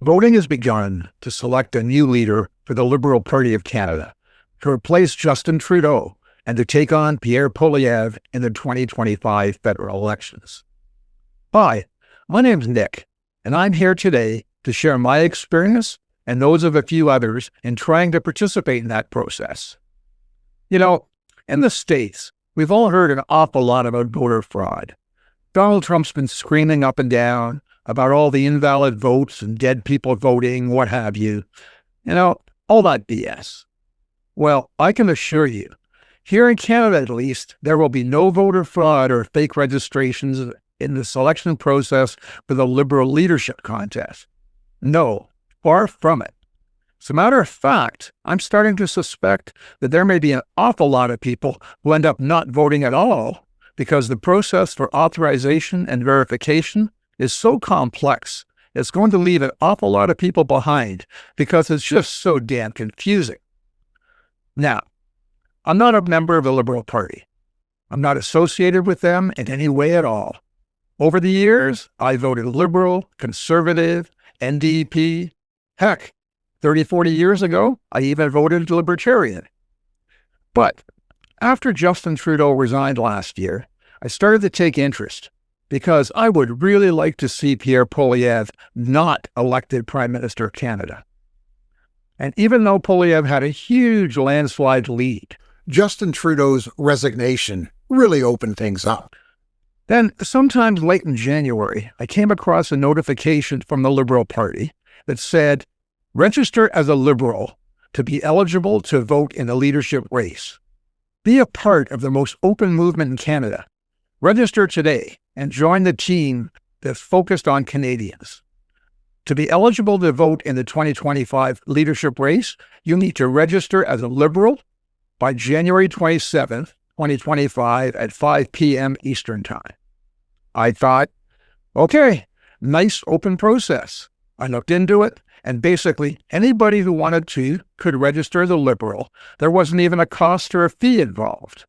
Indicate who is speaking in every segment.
Speaker 1: Voting has begun to select a new leader for the Liberal Party of Canada to replace Justin Trudeau and to take on Pierre Poilievre in the 2025 federal elections. Hi, my name's Nick, and I'm here today to share my experience and those of a few others in trying to participate in that process. You know, in the States, we've all heard an awful lot about voter fraud. Donald Trump's been screaming up and down about all the invalid votes and dead people voting, what have you. All that BS. Well, I can assure you, here in Canada at least, there will be no voter fraud or fake registrations in the selection process for the Liberal leadership contest. No, far from it. As a matter of fact, I'm starting to suspect that there may be an awful lot of people who end up not voting at all because the process for authorization and verification is so complex, it's going to leave an awful lot of people behind because it's just so damn confusing. Now, I'm not a member of the Liberal Party. I'm not associated with them in any way at all. Over the years, I voted Liberal, Conservative, NDP. Heck, 30, 40 years ago, I even voted Libertarian. But after Justin Trudeau resigned last year, I started to take interest because I would really like to see Pierre Poilievre not elected Prime Minister of Canada. And even though Poilievre had a huge landslide lead,
Speaker 2: Justin Trudeau's resignation really opened things up.
Speaker 1: Then, sometime late in January, I came across a notification from the Liberal Party that said, register as a Liberal to be eligible to vote in the leadership race. Be a part of the most open movement in Canada. Register today and join the team that's focused on Canadians. To be eligible to vote in the 2025 leadership race, you need to register as a Liberal by January 27th, 2025 at 5 p.m. Eastern Time. I thought, okay, nice open process. I looked into it, and basically anybody who wanted to could register as a Liberal. There wasn't even a cost or a fee involved.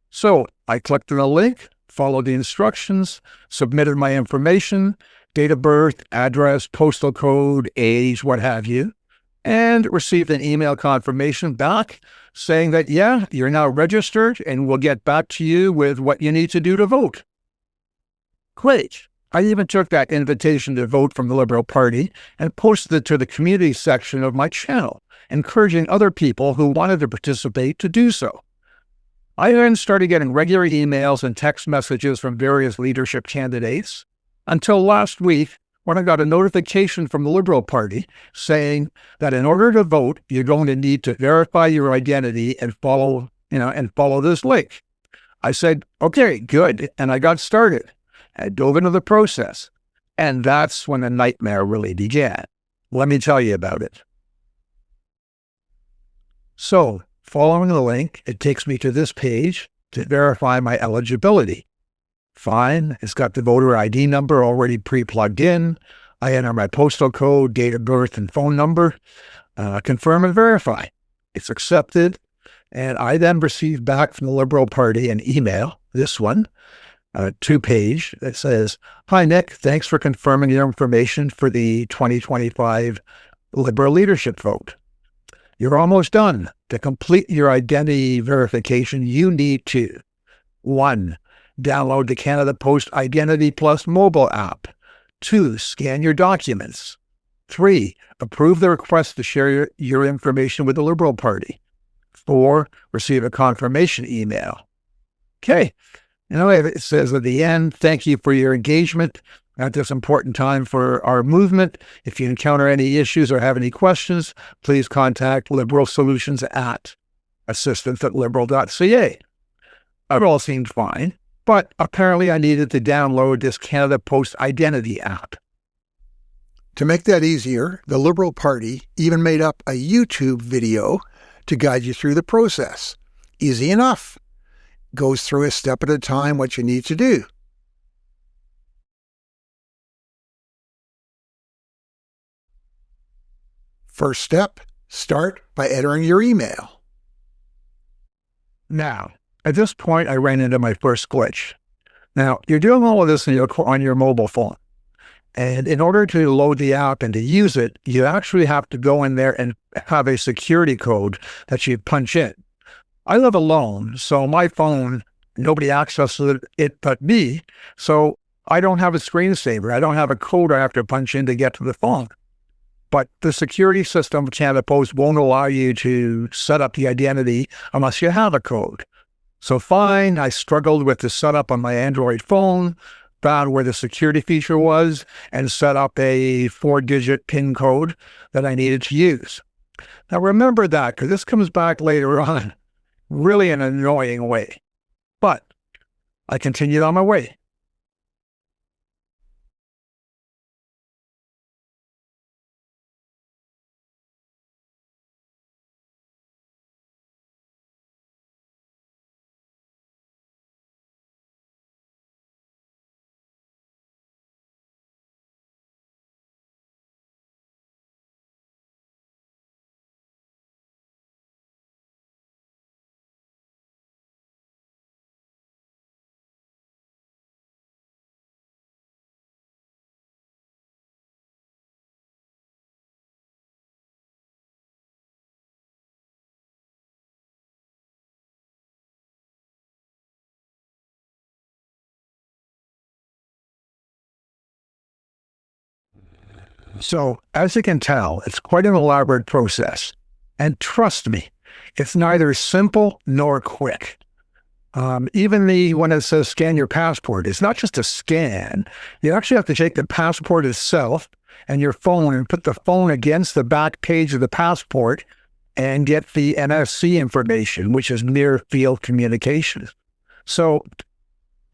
Speaker 1: So I clicked on the link, followed the instructions, submitted my information, date of birth, address, postal code, age, what have you, and received an email confirmation back saying that, yeah, you're now registered and we'll get back to you with what you need to do to vote. Great. I even took that invitation to vote from the Liberal Party and posted it to the community section of my channel, encouraging other people who wanted to participate to do so. I then started getting regular emails and text messages from various leadership candidates until last week when I got a notification from the Liberal Party saying that in order to vote, you're going to need to verify your identity and follow this link. I said, okay, good. And I got started. I dove into the process. And that's when the nightmare really began. Let me tell you about it. So, following the link, it takes me to this page to verify my eligibility. Fine, it's got the voter ID number already pre-plugged in. I enter my postal code, date of birth, and phone number. Confirm and verify. It's accepted. And I then receive back from the Liberal Party an email, this one, 2-page, that says, hi, Nick, thanks for confirming your information for the 2025 Liberal leadership vote. You're almost done. To complete your identity verification, you need to 1. Download the Canada Post Identity Plus mobile app. 2. Scan your documents. 3. Approve the request to share your information with the Liberal Party. 4. Receive a confirmation email. Okay. It says at the end, thank you for your engagement at this important time for our movement. If you encounter any issues or have any questions, please contact Liberal Solutions at assistance@liberal.ca. It all seemed fine, but apparently I needed to download this Canada Post Identity app.
Speaker 2: To make that easier, the Liberal Party even made up a YouTube video to guide you through the process. Easy enough. Goes through a step at a time what you need to do. First step, start by entering your email.
Speaker 1: Now, at this point, I ran into my first glitch. Now, you're doing all of this on your mobile phone. And in order to load the app and to use it, you actually have to go in there and have a security code that you punch in. I live alone, so my phone, nobody accesses it but me. So I don't have a screensaver. I don't have a code I have to punch in to get to the phone. But the security system of Canada Post won't allow you to set up the identity unless you have a code. So fine, I struggled with the setup on my Android phone, found where the security feature was, and set up a 4-digit PIN code that I needed to use. Now remember that, because this comes back later on, really in an annoying way. But I continued on my way. So, as you can tell, it's quite an elaborate process. And trust me, it's neither simple nor quick. Even when it says scan your passport, it's not just a scan. You actually have to take the passport itself and your phone and put the phone against the back page of the passport and get the NFC information, which is near field communication. So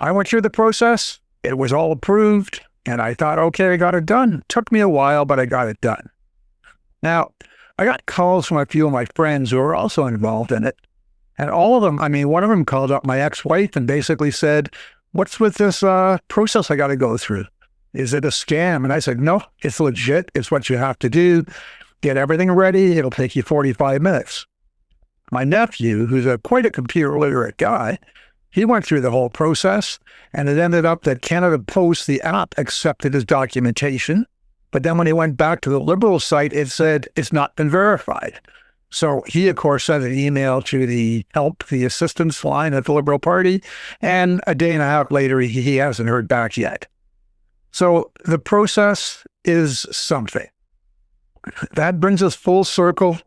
Speaker 1: I went through the process. It was all approved. And I thought, okay, I got it done. It took me a while, but I got it done. Now, I got calls from a few of my friends who were also involved in it. And all of them, one of them called up my ex-wife and basically said, what's with this process I got to go through? Is it a scam? And I said, no, it's legit. It's what you have to do. Get everything ready. It'll take you 45 minutes. My nephew, who's quite a computer literate guy, he went through the whole process, and it ended up that Canada Post, the app, accepted his documentation. But then when he went back to the Liberal site, it said it's not been verified. So he, of course, sent an email to the assistance line at the Liberal Party, and a day and a half later, he hasn't heard back yet. So the process is something. That brings us full circle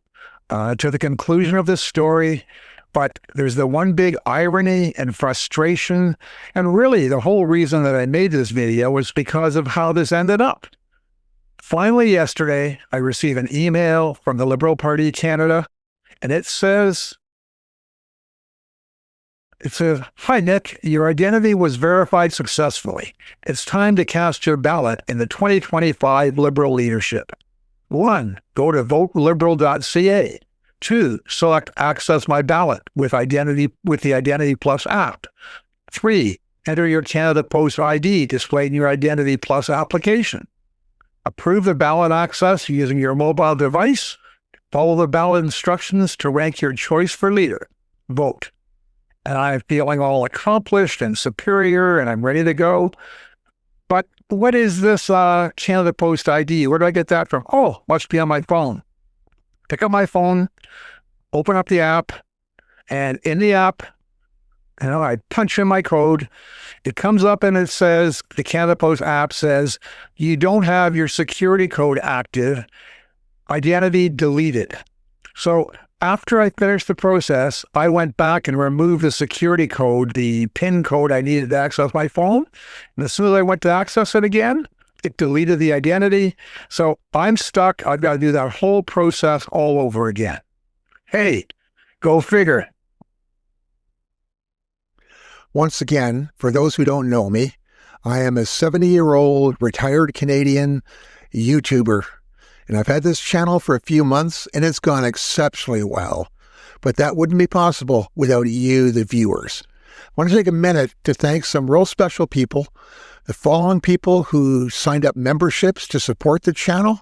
Speaker 1: to the conclusion of this story. But there's the one big irony and frustration, and really the whole reason that I made this video was because of how this ended up. Finally, yesterday, I received an email from the Liberal Party Canada, and it says, "Hi, Nick, your identity was verified successfully. It's time to cast your ballot in the 2025 Liberal leadership. 1. Go to voteliberal.ca. 2. Select Access My Ballot with the Identity Plus app. 3. Enter your Canada Post ID displayed in your Identity Plus application. Approve the ballot access using your mobile device. Follow the ballot instructions to rank your choice for leader. Vote." And I'm feeling all accomplished and superior, and I'm ready to go. But what is this Canada Post ID? Where do I get that from? Oh, must be on my phone. Pick up my phone, open up the app, and in the app, I punch in my code. It comes up and it says, the Canada Post app says, you don't have your security code active, identity deleted. So after I finished the process, I went back and removed the security code, the PIN code I needed to access my phone. And as soon as I went to access it again, it deleted the identity. So I'm stuck. I've got to do that whole process all over again. Hey, go figure.
Speaker 2: Once again, for those who don't know me, I am a 70-year-old retired Canadian YouTuber, and I've had this channel for a few months, and it's gone exceptionally well. But that wouldn't be possible without you, the viewers. I want to take a minute to thank some real special people, the following people who signed up memberships to support the channel,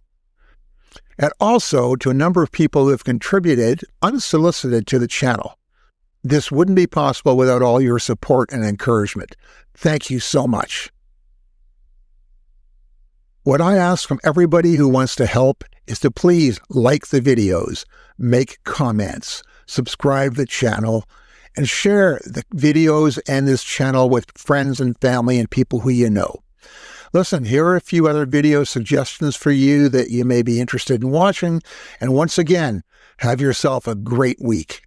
Speaker 2: and also to a number of people who have contributed unsolicited to the channel. This wouldn't be possible without all your support and encouragement. Thank you so much. What I ask from everybody who wants to help is to please like the videos, make comments, subscribe the channel, and share the videos and this channel with friends and family and people who you know. Listen, here are a few other video suggestions for you that you may be interested in watching. And once again, have yourself a great week.